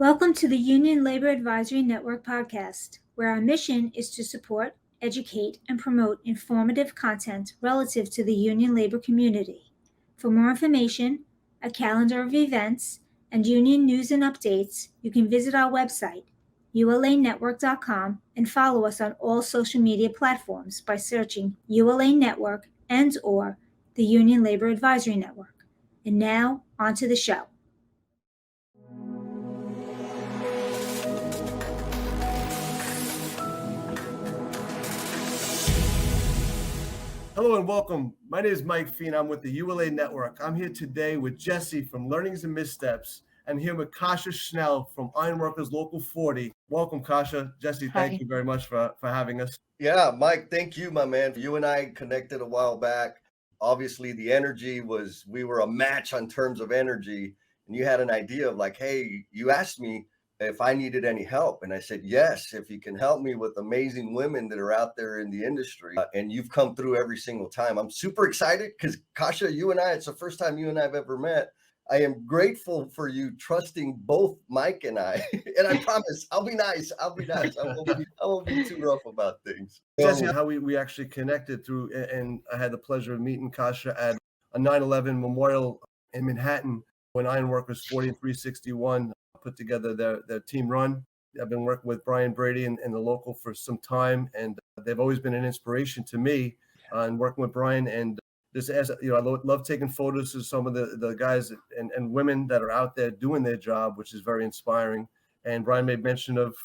Welcome to the Union Labor Advisory Network podcast, where our mission is to support, educate, and promote informative content relative to the union labor community. For more information, a calendar of events, and union news and updates, you can visit our website, ulanetwork.com, and follow us on all social media platforms by searching ULA Network and/or the Union Labor Advisory Network. And now, on to the show. Hello and welcome. My name is Mike Fina. I'm with the ULA Network. I'm here today with Jesse from Learnings and Missteps, and here with Kasia Sznel from Ironworkers Local 40. Welcome, Kasia. Jesse, thank you very much for having us. Yeah, Mike, thank you, my man. You and I connected a while back. Obviously, the energy we were a match on terms of energy. And you had an idea of like, hey, you asked me if I needed any help. And I said, yes, if you can help me with amazing women that are out there in the industry. And you've come through every single time. I'm super excited because Kasia, you and I, it's the first time you and I have ever met. I am grateful for you trusting both Mike and I. And I promise I'll be nice. I won't be too rough about things. Jesse, how we actually connected through, and I had the pleasure of meeting Kasia at a 9/11 memorial in Manhattan when Ironworkers 40 and 361 put together their team run. I've been working with Brian Brady and the local for some time, and they've always been an inspiration to me and working with Brian. And just as you know, I love taking photos of some of the guys and women that are out there doing their job, which is very inspiring. And Brian made mention of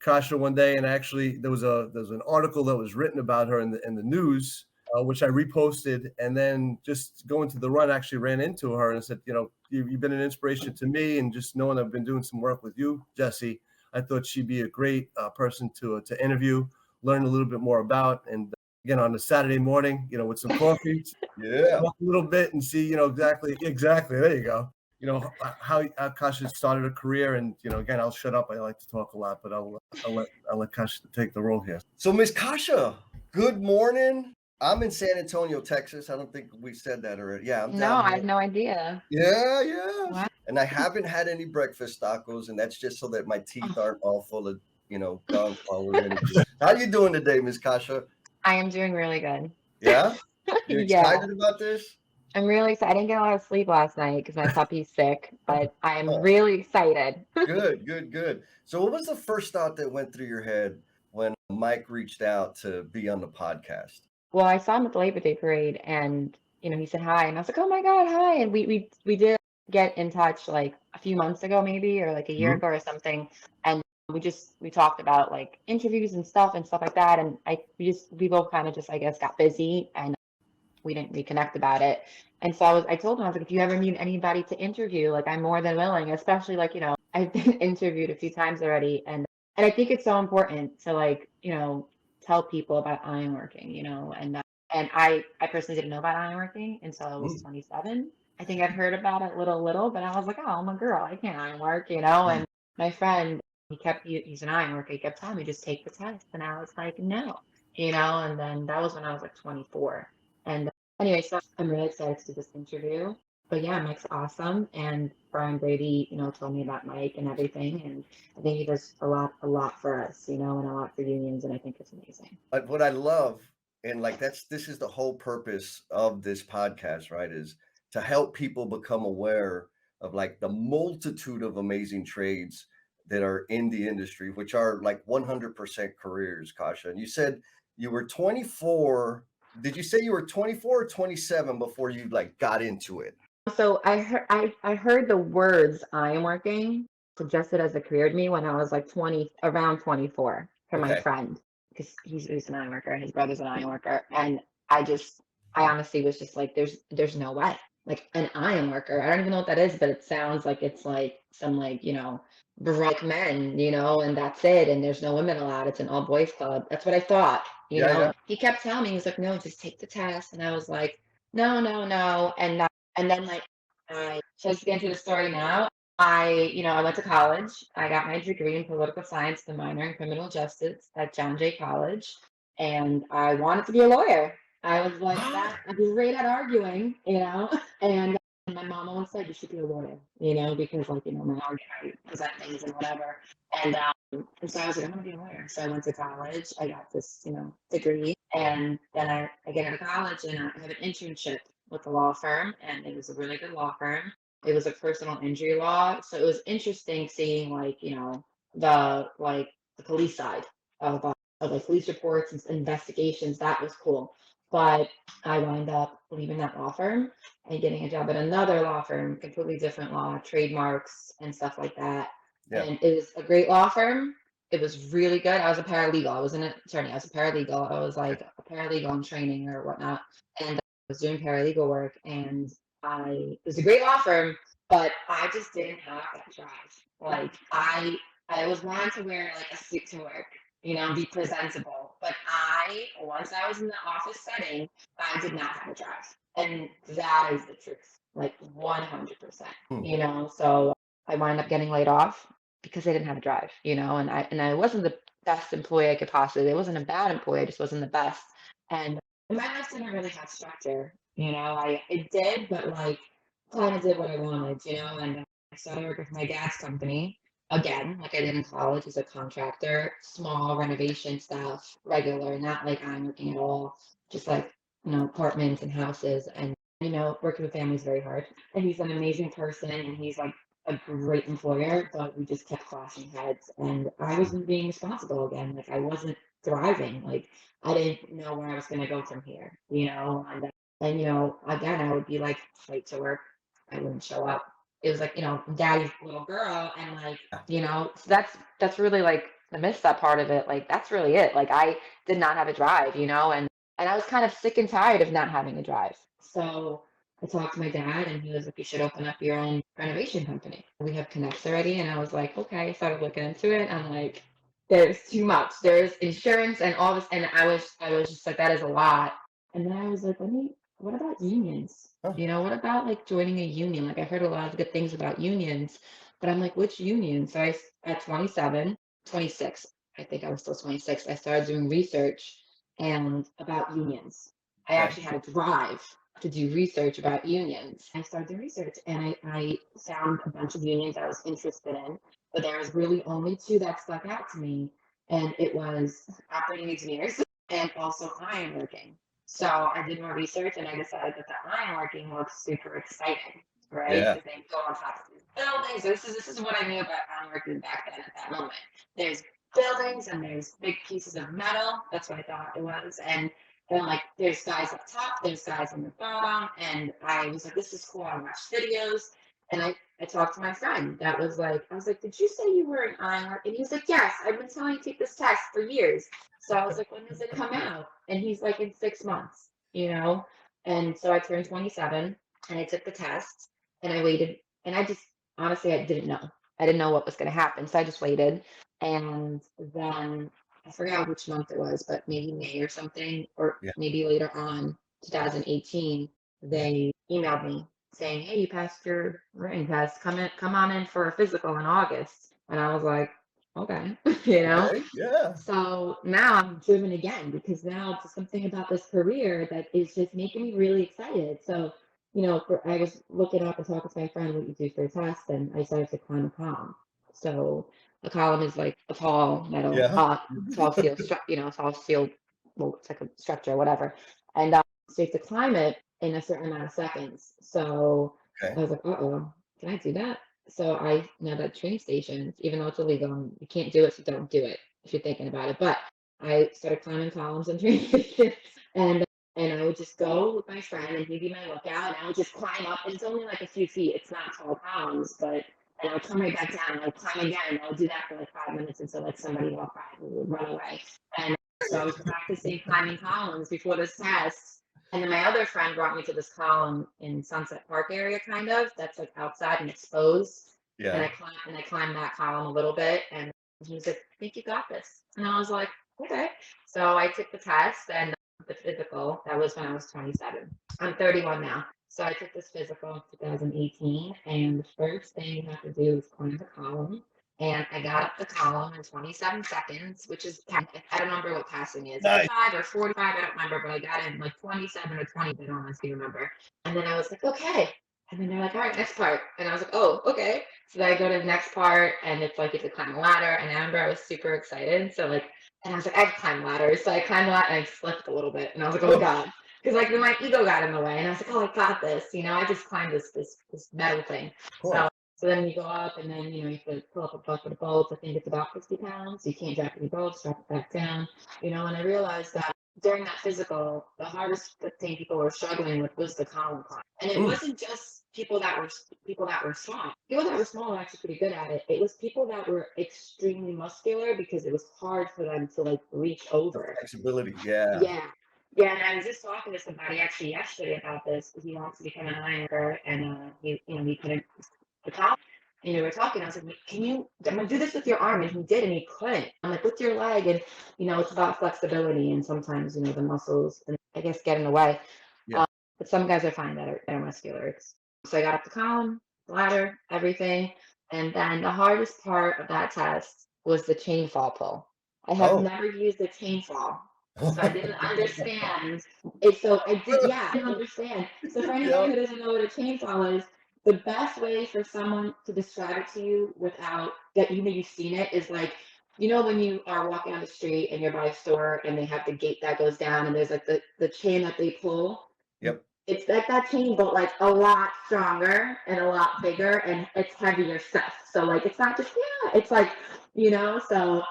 Kasia one day, and actually there was an article that was written about her in the news, which I reposted, and then just going to the run, actually ran into her and said, you know, you've been an inspiration to me, and just knowing I've been doing some work with you, Jesse, I thought she'd be a great person to interview, learn a little bit more about, and again on a Saturday morning, you know, with some coffee, talk a little bit and see, you know, exactly. There you go. You know how Kasia started a career, and you know, again, I'll shut up. I like to talk a lot, but I'll let Kasia take the role here. So, Miss Kasia, good morning. I'm in San Antonio, Texas. I don't think we said that already. Yeah, I had no idea. Yeah. Wow. And I haven't had any breakfast tacos, and that's just so that my teeth aren't all full of, you know, gunk while we're in it. How you doing today, Miss Kasia? I am doing really good. Yeah? You excited about this? I'm really excited. I didn't get a lot of sleep last night because my puppy's sick, but I am really excited. Good. So what was the first thought that went through your head when Mike reached out to be on the podcast? Well, I saw him at the Labor Day parade, and you know, he said hi, and I was like, oh my God, hi. And we did get in touch like a few months ago, maybe, or like a year ago or something. And we talked about like interviews and stuff like that. And we both kind of just, I guess, got busy and we didn't reconnect about it. And so I told him, I was like, if you ever need anybody to interview, like I'm more than willing, especially like, you know, I've been interviewed a few times already. And I think it's so important to like, you know, tell people about ironworking, you know, and I personally didn't know about ironworking until I was 27. I think I'd heard about it little, but I was like, oh, I'm a girl, I can't ironwork, you know. And my friend, he's an ironworker, he kept telling me, just take the test. And I was like, no, you know. And then that was when I was like 24. And anyway, so I'm really excited to do this interview. But yeah, Mike's awesome. And Brian Brady, you know, told me about Mike and everything. And I think he does a lot for us, you know, and a lot for unions. And I think it's amazing. But what I love, and like this is the whole purpose of this podcast, right? Is to help people become aware of like the multitude of amazing trades that are in the industry, which are like 100% careers, Kasia. And you said you were 24. Did you say you were 24 or 27 before you like got into it? So I heard the words ironworking suggested as a career to me when I was like around 24 from my friend, because he's an ironworker, his brother's an ironworker, and I honestly was just like, there's no way. Like an ironworker, I don't even know what that is, but it sounds like it's like some like, you know, baroque men, you know, and that's it, and there's no women allowed. It's an all boys club. That's what I thought, you know. Yeah. He kept telling me, he was like, no, just take the test, and I was like, no, and then like should I get into the story now? I went to college. I got my degree in political science, the minor in criminal justice at John Jay College, and I wanted to be a lawyer. I was like that. I was great at arguing, you know, and my mom always said you should be a lawyer, you know, because like, you know, my mom present things and whatever. And so I was like, I'm gonna be a lawyer. So I went to college, I got this, you know, degree, and then I get out of college and I have an internship with a law firm, and it was a really good law firm. It was a personal injury law. So it was interesting seeing like, you know, the police side of like police reports and investigations. That was cool. But I wound up leaving that law firm and getting a job at another law firm, completely different law, trademarks and stuff like that. Yeah. And it was a great law firm. It was really good. I was a paralegal. I wasn't an attorney. I was a paralegal. I was like a paralegal in training or whatnot. And I was doing paralegal work. And it was a great law firm, but I just didn't have that drive. Like I was wanting to wear like a suit to work, you know, be presentable. But once I was in the office setting, I did not have a drive. And that is the truth, like 100%, you know. So I wound up getting laid off because I didn't have a drive, you know, and I wasn't the best employee I could possibly. I wasn't a bad employee, I just wasn't the best. And my life didn't really have structure, you know. I did, but like kind of did what I wanted, you know. And I started working for my dad's company again, like I did in college as a contractor, small renovation stuff, regular, not like I'm working at all, just like, you know, apartments and houses. And, you know, working with families is very hard. And he's an amazing person and he's like a great employer, but we just kept clashing heads. And I wasn't being responsible again. Like I wasn't thriving. Like I didn't know where I was going to go from here, you know. And, you know, again, I would be like late to work. I wouldn't show up. It was like, you know, daddy's little girl. And like, you know, so that's really like the misstep part of it. Like that's really it. Like I did not have a drive, you know, and I was kind of sick and tired of not having a drive. So I talked to my dad and he was like, you should open up your own renovation company. We have connects already. And I was like, okay, I started looking into it. I'm like, there's too much. There's insurance and all this. And I was just like, that is a lot. And then I was like, what about unions? You know, what about like joining a union? Like I heard a lot of good things about unions, but I'm like, which union? So at 27, 26, I think I was still 26, I started doing research and about unions. I actually had a drive to do research about unions. I started doing research and I found a bunch of unions I was interested in, but there was really only two that stuck out to me. And it was operating engineers and also ironworking. So I did more research and I decided that the ironworking looks super exciting, right? Yeah. Because they go on top of these buildings. This is what I knew about ironworking back then at that moment. There's buildings and there's big pieces of metal. That's what I thought it was. And then like there's guys up top, there's guys on the bottom. And I was like, this is cool. I watched videos. And I talked to my friend that was like, I was like, did you say you were an ironworker? And he's like, yes, I've been telling you to take this test for years. So I was like, when does it come out? And he's like, in 6 months, you know? And so I turned 27 and I took the test and I waited. And I just, honestly, I didn't know. I didn't know what was going to happen. So I just waited. And then I forgot which month it was, but maybe May or something, or Yeah. maybe later on, 2018, they emailed me saying, hey, you passed your written test. Come on in for a physical in August. And I was like, okay, you know? Okay. Yeah. So now I'm driven again because now it's something about this career that is just making me really excited. So, you know, I was looking up and talking to my friend what you do for a test, and I started to climb a column. So a column is like a tall metal, Yeah. tall steel, tall steel, well, it's like a structure, whatever. And so you have to climb it in a certain amount of seconds. So Okay. I was like, uh-oh, can I do that? So I know that train stations, even though it's illegal, you can't do it, so don't do it if you're thinking about it. But I started climbing columns and train stations, and I would just go with my friend, and he'd be my lookout, and I would just climb up. And it's only like a few feet; it's not tall columns, but and I would come right back down, and I would climb again, and I would do that for like 5 minutes until like somebody walked by and would run away. And so I was practicing climbing columns before this test. And then my other friend brought me to this column in Sunset Park area, kind of, that's like outside and exposed. And Yeah. I climbed that column a little bit, and he was like, I think you got this. And I was like, okay. So I took the test and the physical. That was when I was 27. I'm 31 now. So I took this physical in 2018, and the first thing you have to do is climb the column. And I got up the column in 27 seconds, which is, I don't remember what passing is. Nice. 5 or 45, I don't remember, but I got in like 27 or 20, I don't honestly remember. And then I was like, okay, And then they're like, all right, next part. And I was like, oh, okay. So then I go to the next part and it's like, you have to climb a ladder. And I remember I was super excited. So like, and I was like, I can climb ladders. So I climbed the ladder and I slipped a little bit. And I was like, oh my God. Because like my ego got in the way. And I was like, oh, I got this. You know, I just climbed this metal thing. So then you go up and then, you have to pull up a bucket of bolts. I think it's about 50 pounds. So you can't drop any bolts, drop it back down. And I realized that during that physical, the hardest thing people were struggling with was the column climb. And it wasn't just people that were small. People that were small were actually pretty good at it. It was people that were extremely muscular because it was hard for them to like reach over. Flexibility, yeah. Yeah, and I was just talking to somebody actually yesterday about this. He wants to become an ironworker, and he couldn't the top. We're talking. I was like, I'm gonna do this with your arm, and he did, and he couldn't. I'm like, with your leg, and it's about flexibility, and sometimes the muscles, and I guess, get in the way. Yeah. But some guys are fine that are muscular. So I got up the column, ladder, everything, and then the hardest part of that test was the chain fall pull. I have never used a chain fall. So I didn't understand. I didn't understand. So for anyone who doesn't know what a chainsaw is, the best way for someone to describe it to you without that you've seen it is like, when you are walking on the street and you're by a store and they have the gate that goes down and there's like the chain that they pull. Yep. It's like that chain, but like a lot stronger and a lot bigger, and it's heavier stuff. So like it's not just it's like so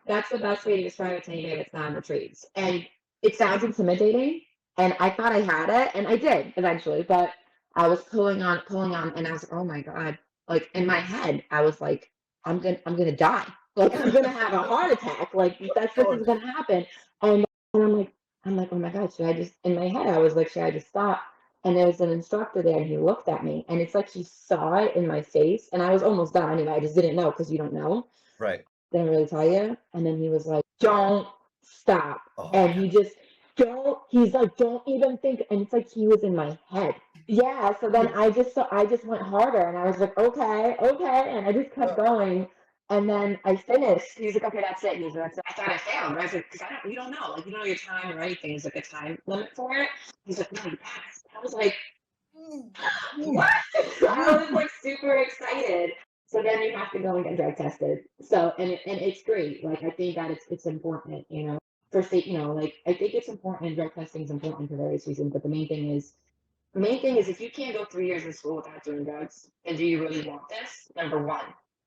that's the best way to describe it to anybody that's not in the trades. And it sounds intimidating, and I thought I had it, and I did eventually, but I was pulling on, and I was like, oh my God. Like in my head, I was like, I'm gonna die. Like I'm gonna have a heart attack. Like this is gonna happen. And I'm like, oh my God, should I just, in my head, I was like, should I just stop? And there was an instructor there and he looked at me and it's like he saw it in my face and I was almost done anyway. I just didn't know because you don't know. Right. Didn't really tell you. And then he was like, don't stop. And he just, he's like, don't even think. And it's like he was in my head. Yeah. So then I just went harder and I was like, okay. And I just kept going. And then I finished. He's like, okay, that's it. He's like, I thought I failed. I was like, because you don't know. Like, you don't know your time or anything. There's like a time limit for it. He's like, no, you passed. I was like, what? I was like super excited. So then you have to go and get drug tested. So, and it's great. Like, I think that it's important, for state, like, I think it's important, and drug testing is important for various reasons. But the main thing is if you can't go 3 years in school without doing drugs, and do you really want this? Number one.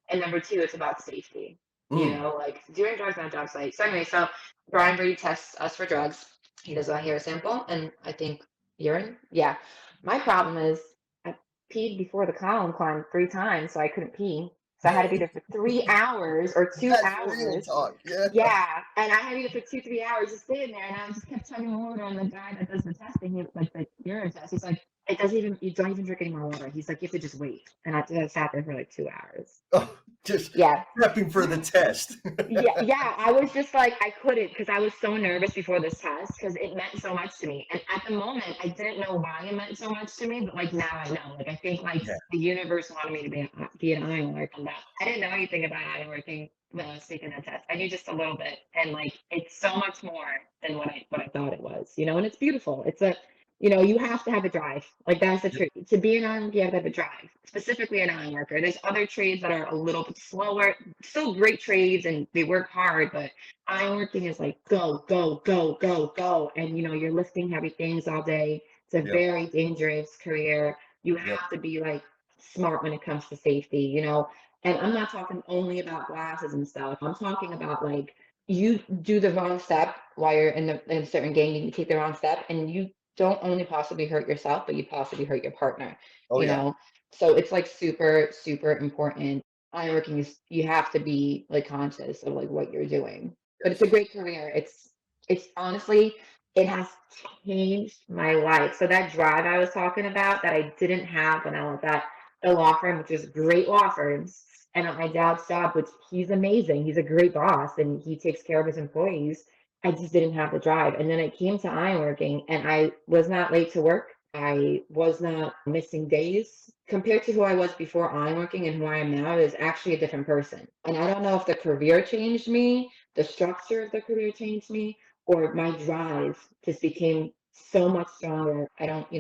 And number two, it's about safety. Like doing drugs on a job site. So anyway, Brian Brady tests us for drugs. He does a hair sample and I think urine. Yeah. My problem is I peed before the column climb 3 times, so I couldn't pee. So I had to be there for 3 hours or 2 hours. Real talk. Yeah. And I had to be there for 2-3 hours just sitting there, and I just kept chugging water. And the guy that does the testing, like the urine test, he's like, you don't even drink any more water. He's like, you have to just wait. And I sat there for like 2 hours. Oh, just prepping for the test. yeah. I was just like, I couldn't, because I was so nervous before this test because it meant so much to me. And at the moment, I didn't know why it meant so much to me, but like now I know. Like I think like the universe wanted me to be an ironworker. I didn't know anything about ironworking when I was taking that test. I knew just a little bit, and like it's so much more than what I thought it was. And it's beautiful. It's a you have to have a drive. Like that's the truth. To be an ironworker, you have to have a drive. Specifically an ironworker. There's other trades that are a little bit slower, still great trades, and they work hard, but ironworking is like go, go, go, go, go. And you're lifting heavy things all day. It's a very dangerous career. You have to be like smart when it comes to safety, And I'm not talking only about glasses and stuff. I'm talking about like you do the wrong step while you're in a certain game, you take the wrong step and you don't only possibly hurt yourself, but you possibly hurt your partner. You know? So it's like super, super important. Ironworking is, you have to be like conscious of like what you're doing. But it's a great career. It's honestly, it has changed my life. So that drive I was talking about that I didn't have when I was at the law firm, which is great law firms, and at my dad's job, which he's amazing. He's a great boss and he takes care of his employees. I just didn't have the drive. And then I came to ironworking and I was not late to work. I was not missing days. Compared to who I was before ironworking and who I am now, is actually a different person. And I don't know if the career changed me, the structure of the career changed me, or my drive just became so much stronger. I don't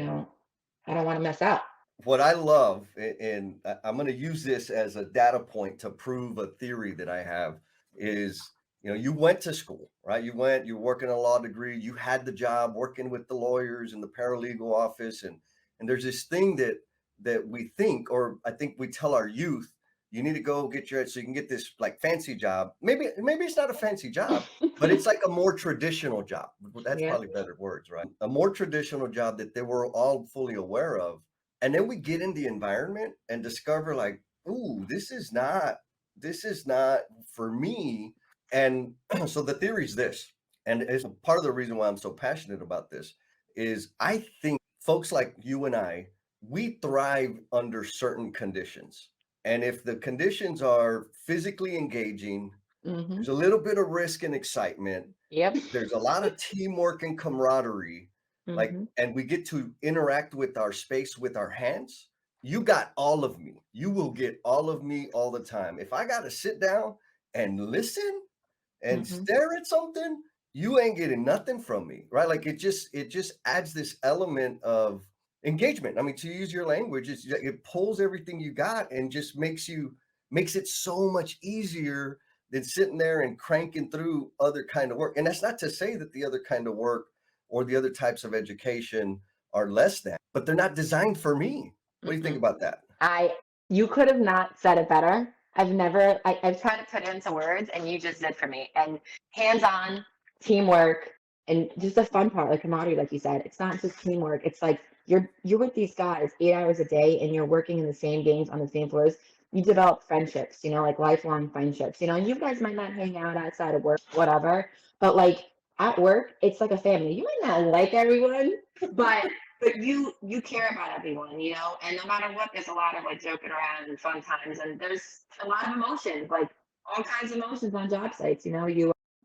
want to mess up. what I love, and I'm going to use this as a data point to prove a theory that I have, is, you went to school, right? You're working a law degree, you had the job working with the lawyers in the paralegal office, and there's this thing that we think, or I think we tell our youth, you need to go get so you can get this like fancy job. Maybe it's not a fancy job, but it's like a more traditional job. That's Yeah. probably better words, right? A more traditional job that they were all fully aware of. And then we get in the environment and discover like, ooh, this is not for me. And so the theory is this, and it's part of the reason why I'm so passionate about this, is I think folks like you and I, we thrive under certain conditions. And if the conditions are physically engaging, Mm-hmm. there's a little bit of risk and excitement, Yep. there's a lot of teamwork and camaraderie, like, Mm-hmm. and we get to interact with our space with our hands. You got all of me. You will get all of me all the time. If I got to sit down and listen and Mm-hmm. stare at something, you ain't getting nothing from me, right? Like it just adds this element of engagement. I mean, to use your language, it pulls everything you got and just makes it so much easier than sitting there and cranking through other kind of work. And that's not to say that the other kind of work or the other types of education are less than, but they're not designed for me. What do you think about that? You could have not said it better. I've tried to put it into words and you just did for me. And hands-on teamwork and just the fun part, like camaraderie, like you said, it's not just teamwork. It's like you're with these guys 8 hours a day and you're working in the same games on the same floors. You develop friendships, like lifelong friendships, and you guys might not hang out outside of work, whatever, but like at work, it's like a family. You might not like everyone, but you care about everyone, and no matter what, there's a lot of like joking around and fun times, and there's a lot of emotions, like all kinds of emotions on job sites,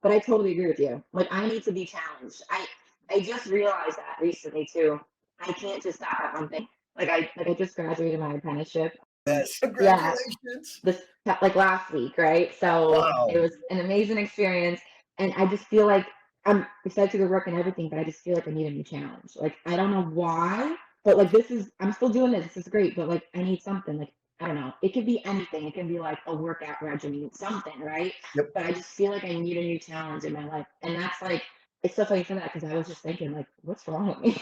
but I totally agree with you. Like I need to be challenged. I just realized that recently too. I can't just stop at one thing. Like I just graduated my apprenticeship. Yes, Yeah, congratulations. this like last week, right? So it Wow. was an amazing experience, and I just feel like I'm excited to go work and everything, but I just feel like I need a new challenge. Like I don't know why, but like I'm still doing this. This is great, but like I need something. Like I don't know. It could be anything. It can be like a workout regimen, something, right? Yep. But I just feel like I need a new challenge in my life, and that's like it's so funny for that because I was just thinking like, what's wrong with me?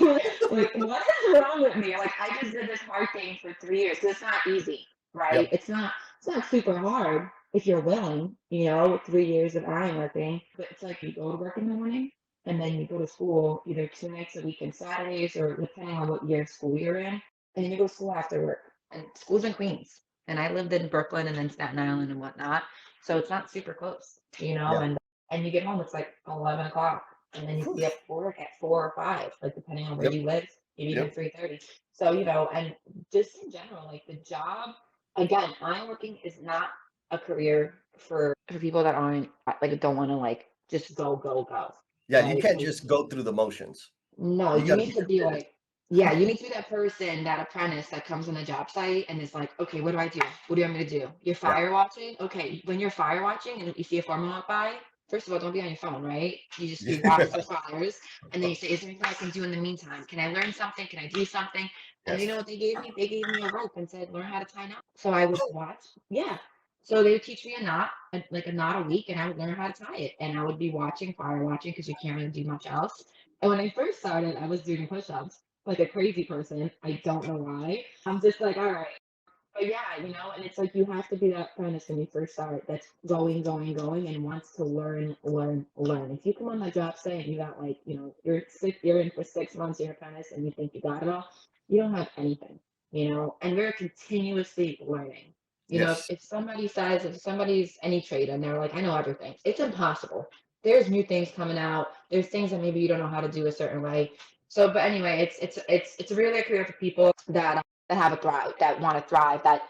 Like what is wrong with me? Like I just did this hard thing for 3 years. It's not easy, right? Yep. It's not super hard if you're willing, 3 years of ironworking, but it's like you go to work in the morning and then you go to school either 2 nights a week on Saturdays or depending on what year of school you're in, and then you go to school after work. And school's in Queens. And I lived in Brooklyn and then Staten Island and whatnot. So it's not super close, Yeah. and you get home, it's like 11 o'clock. And then you can be up for work at 4 or 5, like depending on where Yep. you live, maybe even Yep. 3:30. So, and just in general, like the job, again, ironworking is not a career for people that aren't like don't want to like just go, Yeah, you right? can't Like, just go through the motions. no, You you got to need be to be committed. like, yeah, you need to be that person, that apprentice that comes on the job site and is like, okay, what do I do? What do you want me to do? You're Yeah. fire watching? Okay, when you're fire watching and you see a foreman walk by, first of all, don't be on your phone, right? You watch for fires, and then you say, is there anything I can do in the meantime? Can I learn something? Can I do something? And you know Yes. what they gave me? They gave me a rope and said, learn how to tie knots. So I would watch. Yeah. So they would teach me a knot, like a knot a week, and I would learn how to tie it. And I would be fire watching, because you can't really do much else. And when I first started, I was doing push-ups like a crazy person. I don't know why. I'm just like, all right. But yeah, and it's like you have to be that apprentice when you first start that's going, and wants to learn, learn, learn. If you come on the job site and you got like, you're in for 6 months, you're an apprentice, and you think you got it all, you don't have anything, and we're continuously learning. Yes. If somebody says, if somebody's any trade and they're like, I know everything, it's impossible. There's new things coming out. There's things that maybe you don't know how to do a certain way. So, but anyway, it's really a career for people that have a thrive, that want to thrive, that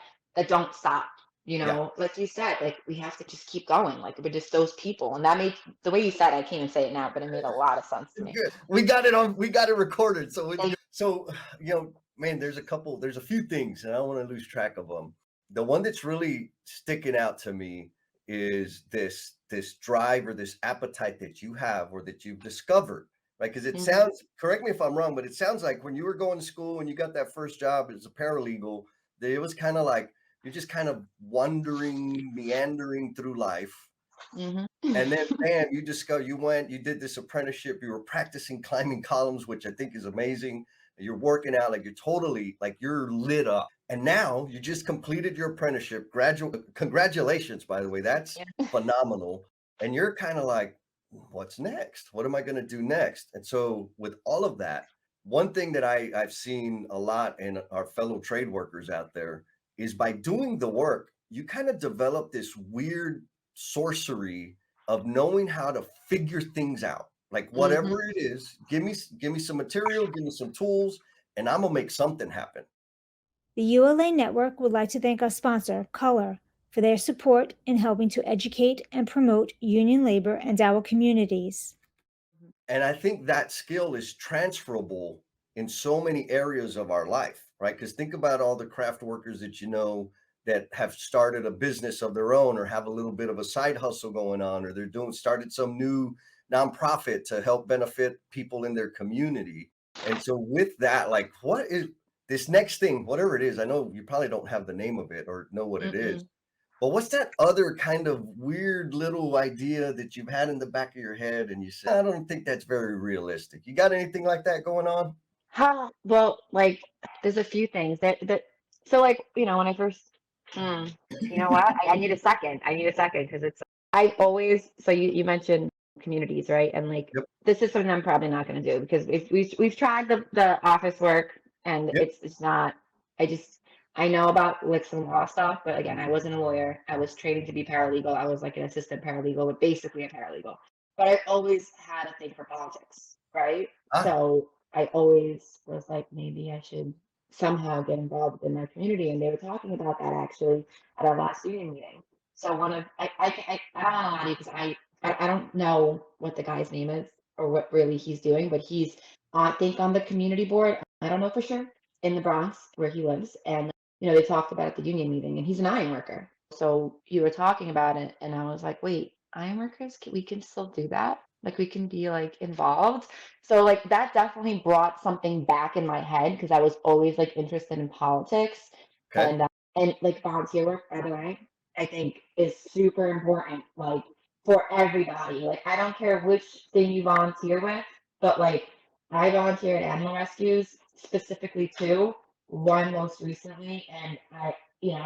don't stop. Yeah. Like you said, like we have to just keep going. Like we're just those people, and that made the way you said it, I can't even say it now, but it made a lot of sense to me. Good. We got it on. We got it recorded. Thank So man, there's a few things, and I don't want to lose track of them. The one that's really sticking out to me is this drive or this appetite that you have, or that you've discovered, right? Because it Mhm. sounds, correct me if I'm wrong, but it sounds like when you were going to school and you got that first job as a paralegal, that it was kind of like you're just kind of wandering, meandering through life. Mhm. And then, bam, you did this apprenticeship, you were practicing climbing columns, which I think is amazing. You're working out, like you're totally, like you're lit up. And now you just completed your apprenticeship. Congratulations, by the way. That's Yeah. phenomenal. And you're kind of like, what's next? What am I going to do next? And so, with all of that, one thing that I've seen a lot in our fellow trade workers out there is by doing the work, you kind of develop this weird sorcery of knowing how to figure things out. Like Mhm. whatever it is, give me some material, give me some tools, and I'm gonna make something happen. The ULA Network would like to thank our sponsor, Color, for their support in helping to educate and promote union labor and our communities. And I think that skill is transferable in so many areas of our life, right? Because think about all the craft workers that you know that have started a business of their own or have a little bit of a side hustle going on, or they're started some new nonprofit to help benefit people in their community. And so with that, like what is this next thing, whatever it is, I know you probably don't have the name of it or know what it is, Mm-mm. but what's that other kind of weird little idea that you've had in the back of your head and you say, I don't think that's very realistic. You got anything like that going on? Well, like there's a few things that so like, when I first you know what? I need a second. I need a second because it's I always so you mentioned communities, right? And like Yep. this is something I'm probably not gonna do because we've tried the office work and Yep. it's not I just I know about like some law stuff, but again, I wasn't a lawyer. I was training to be paralegal. I was like an assistant paralegal, but basically a paralegal. But I always had a thing for politics, right? Ah, So I always was like, maybe I should somehow get involved in my community. And they were talking about that actually at our last union meeting. So one of I don't want to lie to you because I don't know what the guy's name is or what really he's doing, but he's I think on the community board. I don't know for sure in the Bronx where he lives, and they talked about it at the union meeting, and he's an iron worker. So you were talking about it, and I was like, wait, iron workers, we can still do that? Like we can be like involved. So like that definitely brought something back in my head because I was always like interested in politics okay. and like volunteer work, by the way, I think is super important, like for everybody. Like I don't care which thing you volunteer with, but like I volunteer at animal rescues specifically too. One most recently, and I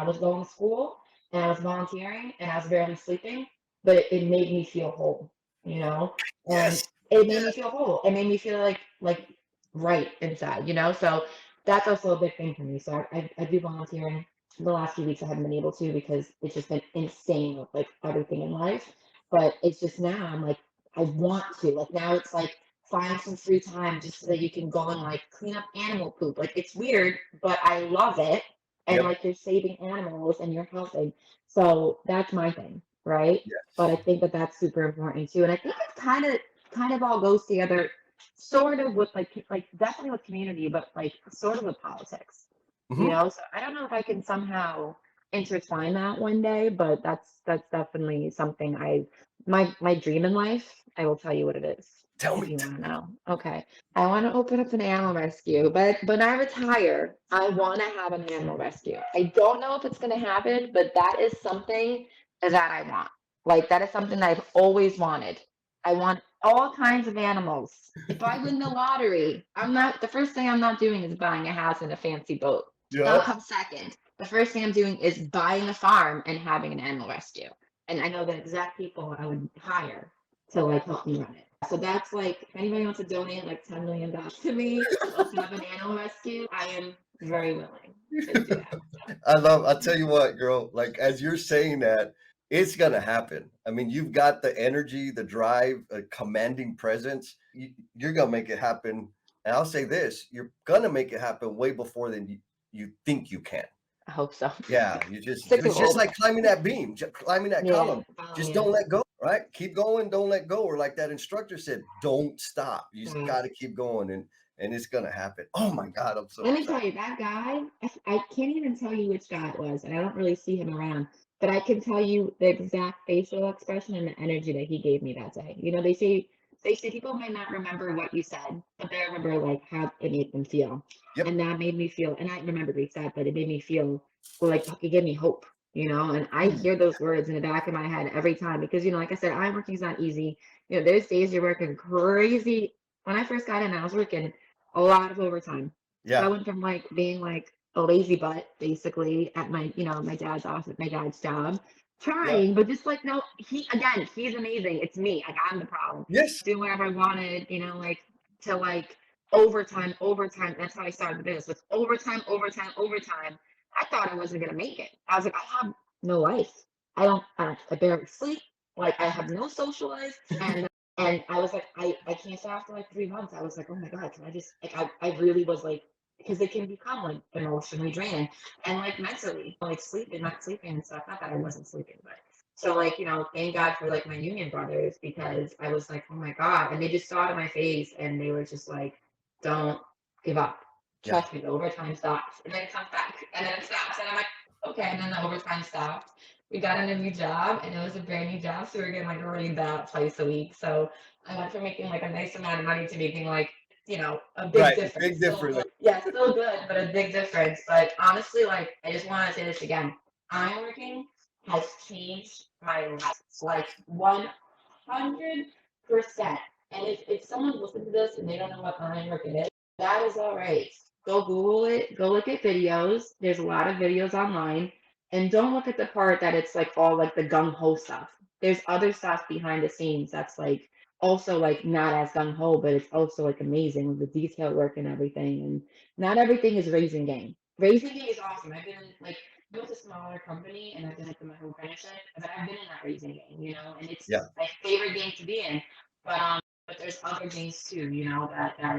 was going to school and I was volunteering and I was barely sleeping, but it made me feel whole, you know, and Yes. it made me Yes. feel whole. It made me feel like right inside. So that's also a big thing for me. So I do volunteering. The last few weeks I haven't been able to because it's just been insane with like everything in life. But it's just now I'm like I want to. Like now it's like find some free time just so that you can go and like clean up animal poop. Like it's weird, but I love it. And Yep. like you're saving animals and you're helping. So that's my thing, right? But I Yes. think that that's super important too. And I think it kind of all goes together sort of with like definitely with community, but like sort of with politics. Hmm. So I don't know if I can somehow intertwine that one day, but that's definitely something my dream in life. I will tell you what it is Tell if me. you want to know. Okay. I want to open up an animal rescue, but when I retire, I want to have an animal rescue. I don't know if it's going to happen, but that is something that I want. Like that is something that I've always wanted. I want all kinds of animals. If I win the lottery, the first thing I'm not doing is buying a house and a fancy boat. That'll Yep. come second. The first thing I'm doing is buying a farm and having an animal rescue. And I know the exact people I would hire to like help me run it. So that's like if anybody wants to donate like $10 million to me to open up an animal rescue, I am very willing to do that. I'll tell you what, girl, like as you're saying that, it's gonna happen. I mean, you've got the energy, the drive, a commanding presence. You're gonna make it happen. And I'll say this, you're gonna make it happen way before than you think you can. I hope so. Yeah, Stick to it's just hope. like climbing that beam, climbing that Yeah. column. Just don't let go, right? Keep going, don't let go. Or like that instructor said, don't stop. You just Yeah. got to keep going and it's gonna happen. Oh my God, I'm so Let me excited. tell you, that guy, I can't even tell you which guy it was, and I don't really see him around, but I can tell you the exact facial expression and the energy that he gave me that day. They say Stacey, people might not remember what you said, but they remember like how it made them feel. Yep. And that made me feel, and I remember what you said, but it made me feel like it gave me hope, and I hear those words in the back of my head every time because, like I said, ironworking is not easy. There's days you're working crazy. When I first got in, I was working a lot of overtime. So I Yeah. went from like being like a lazy butt basically at my, my dad's office, my dad's job, trying, but just like, no, he's amazing. It's me. Like I'm the problem. Yes. Do whatever I wanted, like to like overtime. That's how I started the business with overtime. I thought I wasn't gonna make it. I was like, I have no life. I barely sleep. Like I have no social life. And I was like, I can't stop after like 3 months. I was like, oh my God, can I just like I really was like, because it can become like emotionally draining and like mentally, like sleeping, not sleeping and stuff. Not that I wasn't sleeping, but so like, thank God for like my union brothers because I was like, oh my God. And they just saw it in my face and they were just like, don't give up. Trust me, the overtime stops. And then it comes back and then it stops. And I'm like, okay. And then the overtime stopped. We got in a new job and it was a brand new job. So we were getting like already about twice a week. So I went from making like a nice amount of money to making like, a big difference. Big difference. Yeah, still good, but a big difference. But honestly, like, I just want to say this again. Ironworking has changed my life, like 100%. And if someone listens to this and they don't know what ironworking is, that is all right. Go Google it. Go look at videos. There's a lot of videos online. And don't look at the part that it's like all like the gung ho stuff. There's other stuff behind the scenes that's like also like not as gung ho, but it's also like amazing with the detail work and everything. And not everything is raising game. Raising game is awesome. I've been like built a smaller company and I've been like in my whole apprenticeship, but I've been in that raising game, and it's my favorite game to be in. But there's other games too, that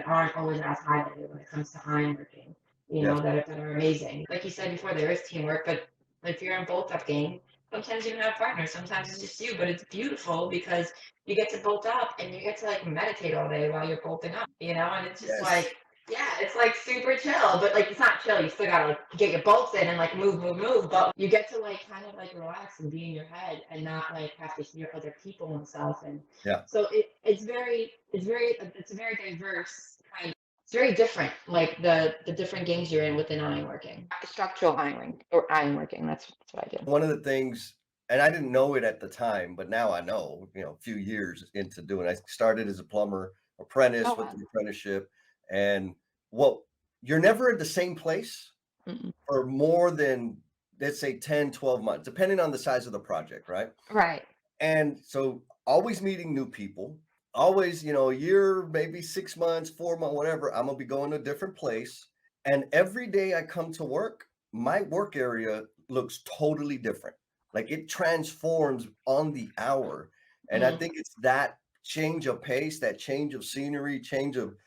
aren't always as highlighted when it comes to ironworking, that are amazing. Like you said before, there is teamwork, but if you're in bolt up game, sometimes you don't have partners, sometimes it's just you, but it's beautiful because you get to bolt up and you get to like meditate all day while you're bolting up, and it's just like, yeah, it's like super chill, but like it's not chill. You still gotta like get your bolts in and like move, but you get to like kind of like relax and be in your head and not like have to hear other people and stuff. And so it's a very diverse kind. It's very different, like the different games you're in within ironworking, structural ironing or ironworking. That's what I do. One of the things, and I didn't know it at the time, but now I know, a few years into doing it. I started as a plumber apprentice with the apprenticeship. And you're never at the same place for more than, let's say 10, 12 months, depending on the size of the project, right? Right. And so always meeting new people, always, a year, maybe 6 months, 4 months, whatever, I'm gonna be going to a different place. And every day I come to work, my work area looks totally different. Like it transforms on the hour. And I think it's that change of pace, that change of scenery, change of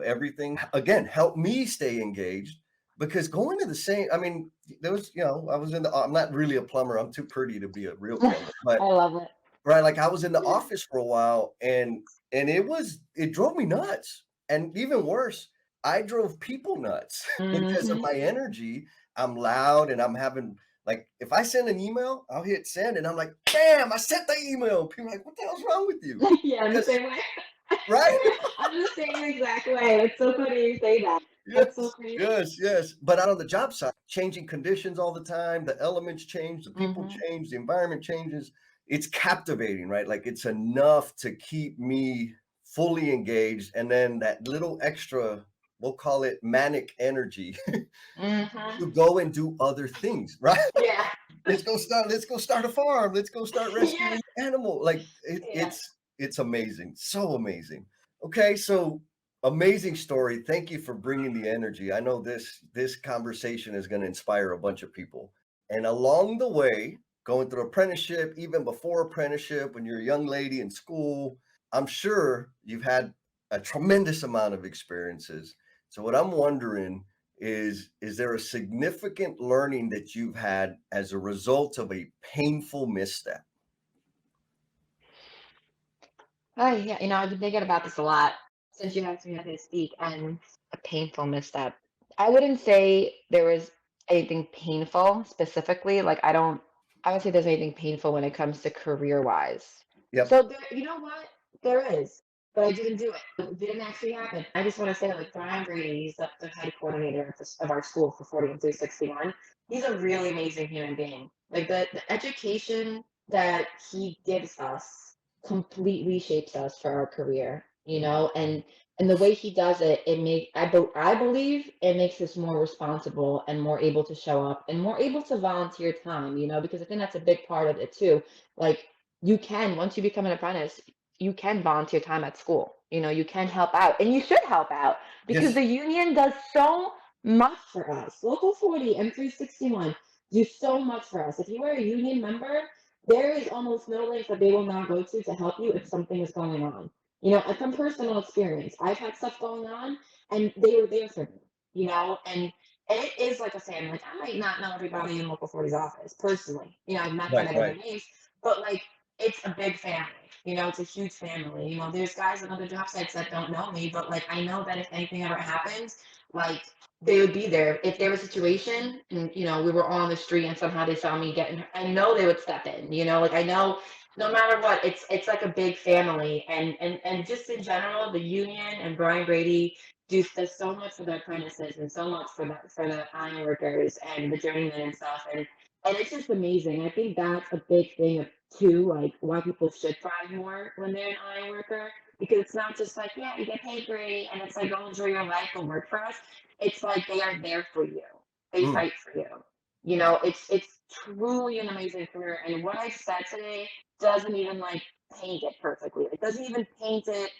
everything, again, help me stay engaged because going to the same, I mean, there was, I was I'm not really a plumber. I'm too pretty to be a real plumber, but I love it. Right. Like I was in the office for a while and it drove me nuts. And even worse, I drove people nuts because of my energy. I'm loud and I'm having like, if I send an email, I'll hit send and I'm like, bam, I sent the email. People are like, what the hell's wrong with you? Yeah, I'm the same way. Right? I'm the same exact way. It's so funny you say that. That's so crazy. Yes. But out on the job site, changing conditions all the time, the elements change, the people change, the environment changes. It's captivating, right? Like it's enough to keep me fully engaged. And then that little extra, we'll call it manic energy to go and do other things, right? Yeah. Let's go start a farm. Let's go start rescuing animals. Like it's amazing. So amazing. Okay. So amazing story. Thank you for bringing the energy. I know this conversation is going to inspire a bunch of people. And along the way, going through apprenticeship, even before apprenticeship, when you're a young lady in school, I'm sure you've had a tremendous amount of experiences. So what I'm wondering is there a significant learning that you've had as a result of a painful misstep? Oh yeah, I've been thinking about this a lot since you asked me how to speak and a painful misstep. I wouldn't say there was anything painful specifically. Like I would say there's anything painful when it comes to career wise. Yep. So you know what? There is, but I didn't do it. It didn't actually happen. I just want to say, like, Brian Brady, he's the head coordinator of our school for 40 and 361. He's a really amazing human being. Like, the education that he gives us completely shapes us for our career, you know, and the way he does it, I believe it makes us more responsible and more able to show up and more able to volunteer time, you know, because I think that's a big part of it too. Like, you can, once you become an apprentice, you can volunteer time at school. You know, you can help out and you should help out because Yes. the union does so much for us. Local 40 and 361 do so much for us. If you are a union member, there is almost no length that they will not go to help you if something is going on. You know, and from personal experience, I've had stuff going on and they were there for me, you know, and it is like a family. Like, I might not know everybody in Local 40's office personally. You know, I've met them, Right, I know their right. names, but like, it's a big family. You know, it's a huge family. You know, there's guys at other job sites that don't know me, but like, I know that if anything ever happens, like, they would be there. If there was a situation and, you know, we were all on the street and somehow they saw me getting hurt, I know they would step in, you know, like, I know no matter what, it's like a big family. And just in general, the union and Brian Brady does so much for the apprentices and so much for the iron workers and the journeymen and stuff. And it's just amazing. I think that's a big thing of too, like, why people should thrive more when they're an iron worker. Because it's not just like, yeah, you get paid great and it's like, go enjoy your life and work for us. It's like they are there for you. They Mm. fight for you. You know, it's truly an amazing career. And what I said today doesn't even like paint it perfectly. It doesn't even paint it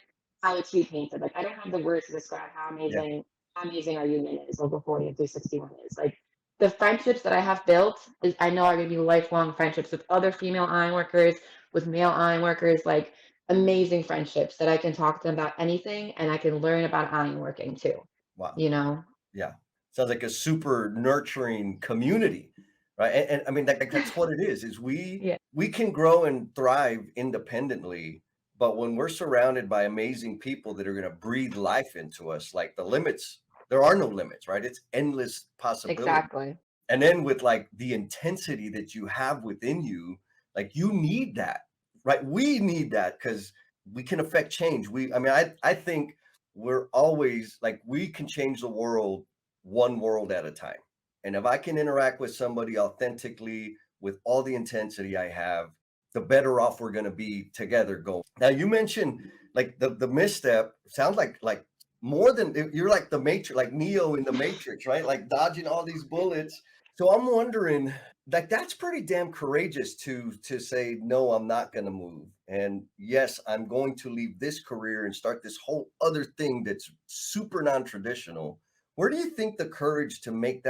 how it should be painted. Like, I don't have the words to describe Yeah. how amazing our union is, Local 40 and 361 is. Like, the friendships that I have built is, I know are gonna be lifelong friendships with other female iron workers, with male iron workers, like, amazing friendships that I can talk to them about anything and I can learn about iron working too, Wow. you know? Yeah. Sounds like a super nurturing community, right? And I mean, that's what it is Yeah. we can grow and thrive independently, but when we're surrounded by amazing people that are going to breathe life into us, like there are no limits, right? It's endless possibility. Exactly. And then with like the intensity that you have within you, like you need that, right? We need that because we can affect change. I think we're always like, we can change the world one world at a time. And if I can interact with somebody authentically with all the intensity I have, the better off we're going to be together going. Now, you mentioned like the misstep sounds like more than you're like the Matrix, like Neo in the Matrix, right? Like dodging all these bullets. So I'm wondering, like, that's pretty damn courageous to say, no, I'm not going to move. And yes, I'm going to leave this career and start this whole other thing that's super non-traditional. Where do you think the courage to make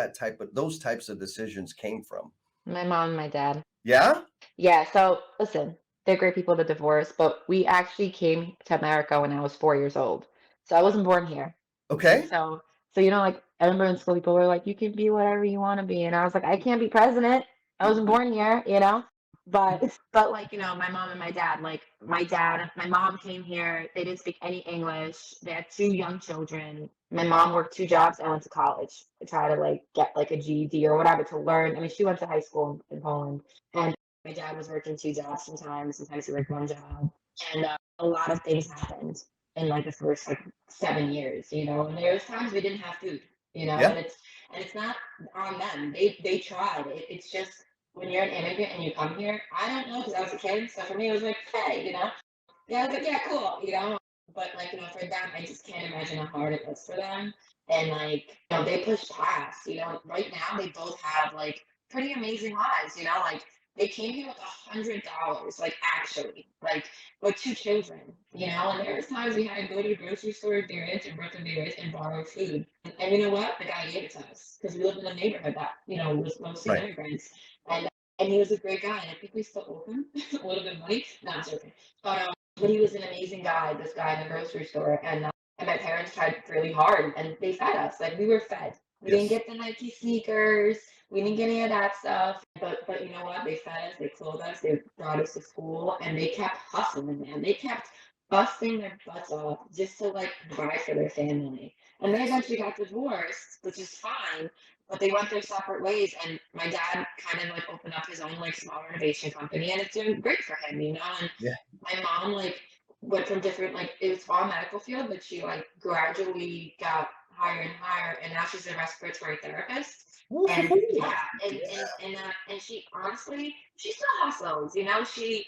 those types of decisions came from? My mom and my dad. Yeah? Yeah, so listen, they're great people to divorce, but we actually came to America when I was 4 years old. So I wasn't born here. And Okay. so you know, like, I remember in school people were like, you can be whatever you want to be. And I was like, I can't be president. I wasn't born here, you know? But like, you know, my mom and my dad, like, my mom came here, they didn't speak any English. They had two young children. My mom worked two jobs and went to college to try to like get like a GED or whatever to learn. I mean, she went to high school in Poland. And my dad was working two jobs sometimes he worked one job. And a lot of things happened in like the first like 7 years, you know. And there was times we didn't have food, you know, Yeah. and it's not on them. They tried. It's just when you're an immigrant and you come here, I don't know because I was a kid, so for me it was like, hey, you know, yeah, I was like, yeah, cool, you know. But like, you know, for them, I just can't imagine how hard it was for them. And like, you know, they pushed past. You know, right now they both have like pretty amazing lives. You know, like they came here with $100, like actually, like with two children. You know, and there was times we had to go to the grocery store, be rich, and Brooklyn, be rich, and borrow food. And you know what? The guy gave it to us because we lived in a neighborhood that you know was mostly Right. immigrants. And he was a great guy, and I think we still owe him a little bit of money. No, I'm joking. But he was an amazing guy, this guy in the grocery store, and my parents tried really hard, and they fed us. Like we were fed. We didn't Yes. get the Nike sneakers. We didn't get any of that stuff. But you know what? They fed us. They clothed us. They brought us to school, and they kept hustling, man. They kept busting their butts off just to like provide for their family. And they eventually got divorced, which is fine, but they went their separate ways. And my dad kind of like opened up his own like small renovation company, and it's doing great for him, you know. And Yeah. my mom like went from different, like, it was all medical field, but she like gradually got higher and higher, and now she's a respiratory therapist. And yeah, and she honestly, she still hustles, you know, she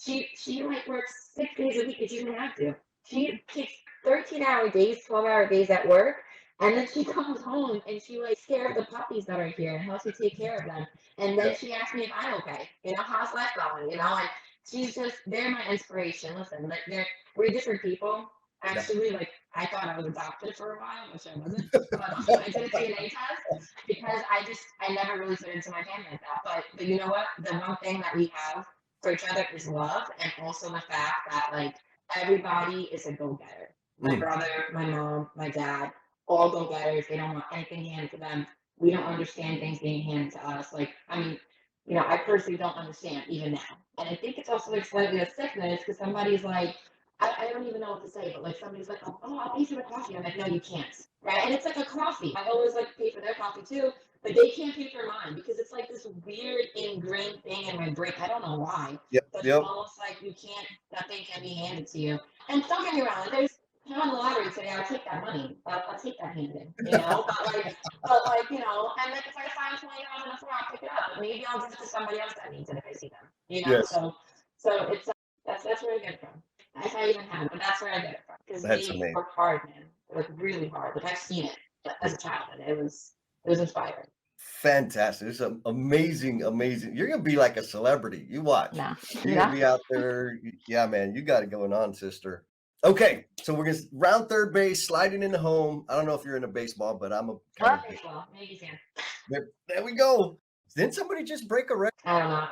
like works 6 days a week because she doesn't have to. She takes 13-hour days, 12-hour days at work, and then she comes home and she like takes care of the puppies that are here and helps me take care of them. And then she asks me if I'm okay, you know, how's life going, you know, and she's just, they're my inspiration. Listen, like we're different people. Actually, like I thought I was adopted for a while, which I wasn't. But I did a DNA test because I never really fit into my family like that. But you know what? The one thing that we have for each other is love, and also the fact that like everybody is a go-getter. My brother, my mom, my dad, all go-getters. They don't want anything handed to them. We don't understand things being handed to us. Like, I mean, you know, I personally don't understand even now. And I think it's also like slightly a sickness because somebody's like, I don't even know what to say, but like somebody's like, oh, I'll pay for the coffee. I'm like, no, you can't. Right? And it's like a coffee. I always like to pay for their coffee too, but they can't pay for mine because it's like this weird ingrained thing in my brain. I don't know why, but it's almost like you can't, nothing can be handed to you. And don't get me wrong, there's on the lottery today, I'll take that money. I'll take that handing, you know. But like, you know, and like if I find $20 on the floor, I'll pick it up. But maybe I'll give it to somebody else that needs it if I see them, you know. Yes. So it's that's where I get it from. If I even have it, but that's where I get it from because That's they amazing. work hard, man. They work really hard. Like I've seen it as a child, and it was inspiring. Fantastic. It's amazing. You're gonna be like a celebrity. You watch. No, You're gonna be out there. Yeah, man, you got it going on, sister. Okay, so we're gonna round third base, sliding into home. I don't know if you're into baseball, but I'm a kind of baseball. Maybe can. there we go. Didn't somebody just break a record? I don't know.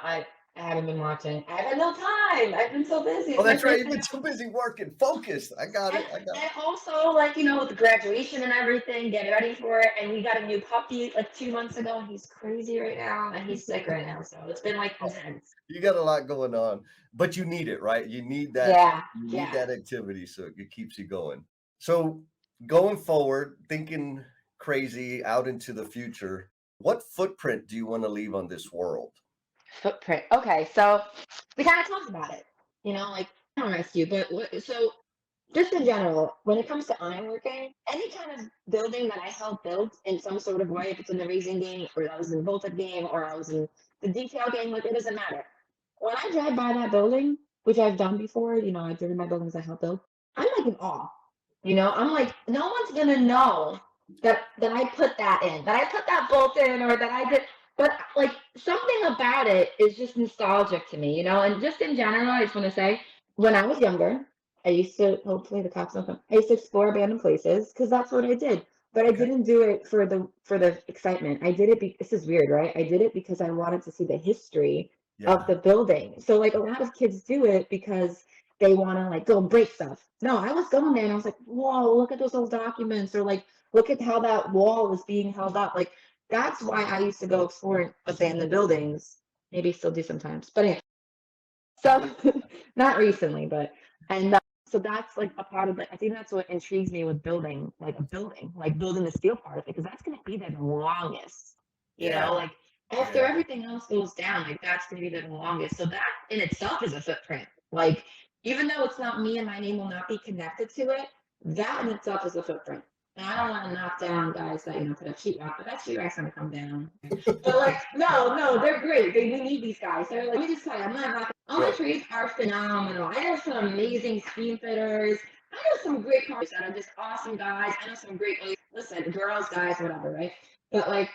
I haven't been watching. I haven't no time. I've been so busy. Oh, that's right. You've been too busy working. Focused. I got it. And also, like, you know, with the graduation and everything, getting ready for it. And we got a new puppy like 2 months ago, and he's crazy right now, and he's sick right now. So it's been like intense. You got a lot going on, but you need it, right? You need that. Yeah. You need that activity, so it keeps you going. So going forward, thinking crazy out into the future, what footprint do you want to leave on this world? Footprint. Okay, so we kind of talked about it. You know, like I don't ask you, but so just in general, when it comes to ironworking, any kind of building that I help build in some sort of way, if it's in the raising game, or I was in the voltage game, or I was in the detail game, like it doesn't matter. When I drive by that building, which I've done before, you know, I've driven by buildings I help build, I'm like in awe. You know, I'm like, no one's gonna know that I put that in, that I put that bolt in, or that I did. But like something about it is just nostalgic to me, you know. And just in general, I just want to say, when I was younger, I used to, hopefully the cops don't come. I used to explore abandoned places because that's what I did. But I didn't do it for the excitement. I did it. This is weird, right? I did it because I wanted to see the history of the building. So like a lot of kids do it because they want to like go break stuff. No, I was going there and I was like, whoa, look at those old documents, or like look at how that wall is being held up. Like that's why I used to go explore abandoned buildings. Maybe still do sometimes, but anyway. So not recently, but and so that's like a part of it. I think that's what intrigues me with building, like a building, like building the steel part of it, because that's going to be there the longest. You know, like after everything else goes down, like that's going to be there the longest. So that in itself is a footprint. Like even though it's not me and my name will not be connected to it, that in itself is a footprint. And I don't want to knock down guys that, you know, put up sheetrock, but that sheetrock's gonna come down. But like, no, they're great. We need these guys. They're like, let me just tell you, I'm not knocking. All my trades are phenomenal. I know some amazing steam fitters. I know some great cars that are just awesome guys. I know some great, listen, girls, guys, whatever, right? But like,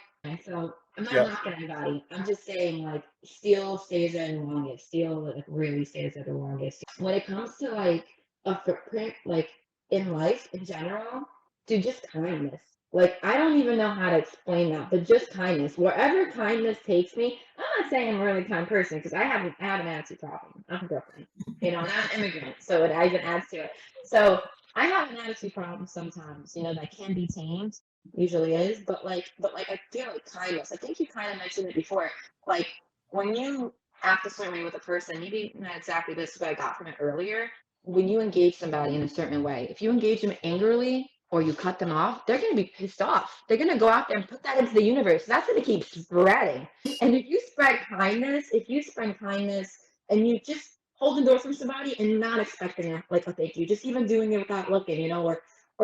so I'm not knocking anybody. I'm just saying like, steel stays there the longest. Steel like really stays there the longest. When it comes to like a footprint, like in life in general, dude, just kindness. Like, I don't even know how to explain that, but just kindness. Wherever kindness takes me, I'm not saying I'm a really kind person because I have an attitude problem. I'm a Brooklyn, you know, and I'm an immigrant, so it even adds to it. So I have an attitude problem sometimes, you know, that can be tamed, usually is, but like I feel like kindness. I think you kind of mentioned it before. Like when you act a certain way with a person, maybe not exactly this, but I got from it earlier. When you engage somebody in a certain way, if you engage them angrily, or you cut them off, they're going to be pissed off. They're going to go out there and put that into the universe. That's going to keep spreading. And if you spread kindness and you just holding doors for somebody and not expecting a thank you, just even doing it without looking, or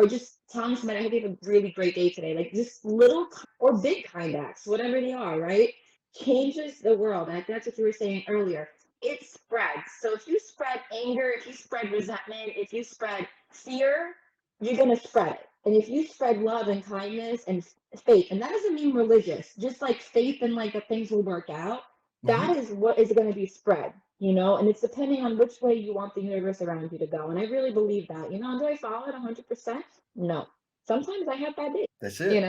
just telling somebody, I hope you have a really great day today. Like just little or big kind acts, whatever they are, right? Changes the world. And that's what you were saying earlier. It spreads. So if you spread anger, if you spread resentment, if you spread fear, you're going to spread it. And if you spread love and kindness and faith, and that doesn't mean religious, just like faith and like that things will work out, that is what is going to be spread, and it's depending on which way you want the universe around you to go. And I really believe that, do I follow it 100%? No. Sometimes I have bad days, That's it.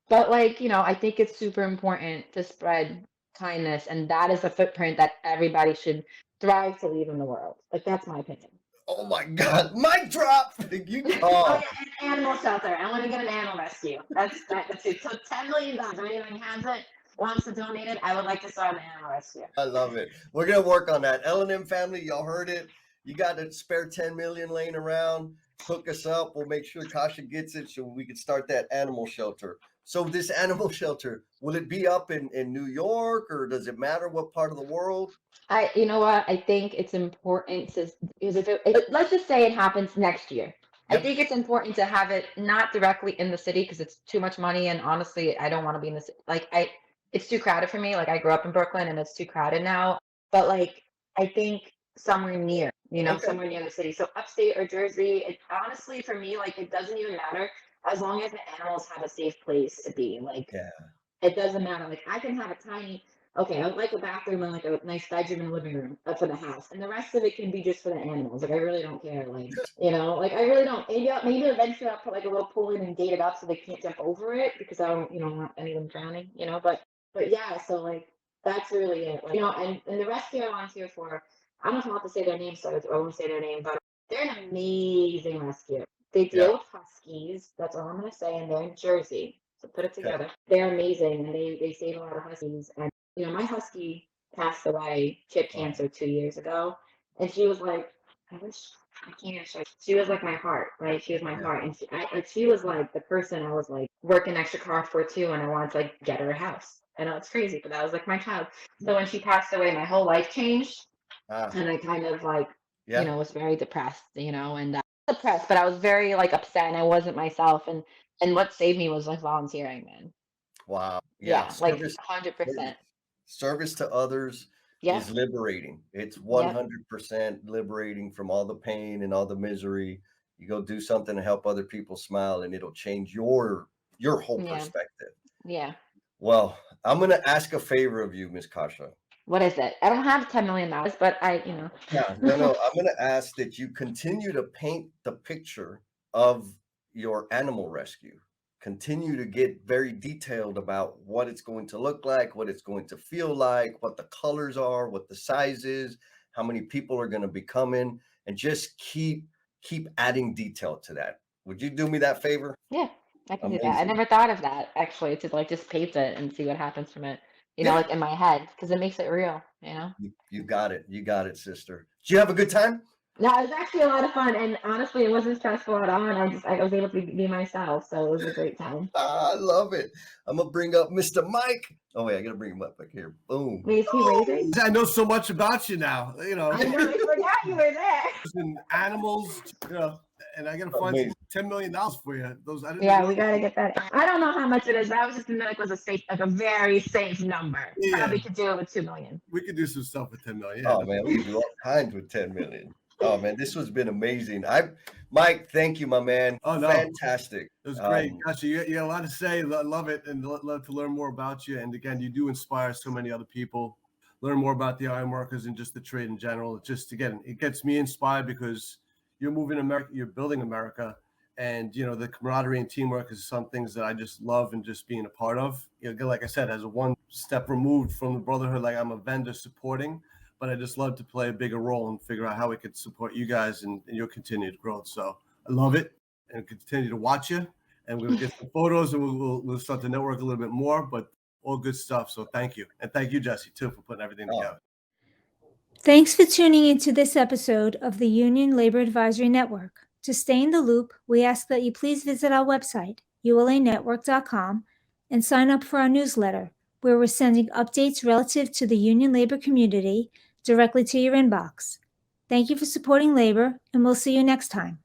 but I think it's super important to spread kindness. And that is a footprint that everybody should strive to leave in the world. Like, that's my opinion. Oh my God, mic drop. Oh yeah, an animal shelter. I want to get an animal rescue. That's it. So $10 million. If anyone has it, wants to donate it, I would like to start an animal rescue. I love it. We're gonna work on that. L&M family, y'all heard it. You got a spare 10 million laying around. Hook us up. We'll make sure Kasia gets it so we can start that animal shelter. So this animal shelter, will it be up in New York, or does it matter what part of the world? You know what? I think it's important to, because let's just say it happens next year. Yep. I think it's important to have it not directly in the city because it's too much money. And honestly, I don't want to be in the city. It's too crowded for me. Like, I grew up in Brooklyn and it's too crowded now. But I think somewhere near, Okay. somewhere near the city. So upstate or Jersey, it honestly, for me, it doesn't even matter as long as the animals have a safe place to be. Yeah. It doesn't matter. I can have a tiny, I would like a bathroom and a nice bedroom and living room for the house. And the rest of it can be just for the animals. I really don't care. I really don't. Maybe eventually I'll put a little pool in and gate it up so they can't jump over it because I don't, want any of them drowning, but yeah, so that's really it. And the rescue I volunteer for, I don't know if I'll have to say their name, so I won't say their name, but they're an amazing rescue. They deal with huskies. That's all I'm going to say. And they're in Jersey. So put it together. Okay. They're amazing. And they save a lot of huskies. And, my husky passed away, she had cancer 2 years ago. And she was like, I can't show. She was like my heart, right? She was my heart. And she was like the person I was working extra hard for too. And I wanted to get her a house. I know it's crazy, but that was my child. So when she passed away, my whole life changed. And I kind of was very depressed, and depressed, but I was very upset and I wasn't myself. And what saved me was volunteering, man. Wow. Yeah, 100%. Service to others is liberating. It's 100% liberating from all the pain and all the misery. You go do something to help other people smile, and it'll change your whole perspective. Yeah. Well, I'm going to ask a favor of you, Miss Kasia. What is it? I don't have $10 million, but Yeah, no. I'm going to ask that you continue to paint the picture of your animal rescue. Continue to get very detailed about what it's going to look like, what it's going to feel like, what the colors are, what the size is, how many people are going to be coming, and just keep adding detail to that. Would you do me that favor? Yeah, I can do that. I never thought of that actually, to just paint it and see what happens from it. In my head, because it makes it real, You got it. You got it, sister. Did you have a good time? No, it was actually a lot of fun, and honestly, it wasn't stressful at all. And I was able to be myself, so it was a great time. I love it. I'm gonna bring up Mr. Mike. Oh wait, I gotta bring him up back here. Boom. Wait, is he waving? I know so much about you now. I know, I forgot you were there. And animals, and I gotta find $10 million for you. We gotta get that. I don't know how much it is, but I was just thinking was a safe, a very safe number. Yeah. Probably could do it with $2 million. We could do some stuff with $10 million. Oh man, we can do all kinds with $10 million. Oh man, this has been amazing. Mike, thank you, my man. Oh no, fantastic. It was great. Gosh, you got a lot to say. I love it, and love to learn more about you. And again, you do inspire so many other people. Learn more about the ironworkers and just the trade in general. It gets me inspired because you're moving America, you're building America, and the camaraderie and teamwork is some things that I just love and just being a part of. Like I said, as a one step removed from the brotherhood, I'm a vendor supporting. But I just love to play a bigger role and figure out how we could support you guys and your continued growth. So I love it and continue to watch you. And we'll get some photos and we'll start to network a little bit more, but all good stuff. So thank you. And thank you, Jesse, too, for putting everything together. Thanks for tuning into this episode of the Union Labor Advisory Network. To stay in the loop, we ask that you please visit our website, ulanetwork.com, and sign up for our newsletter, where we're sending updates relative to the union labor community directly to your inbox. Thank you for supporting labor, and we'll see you next time.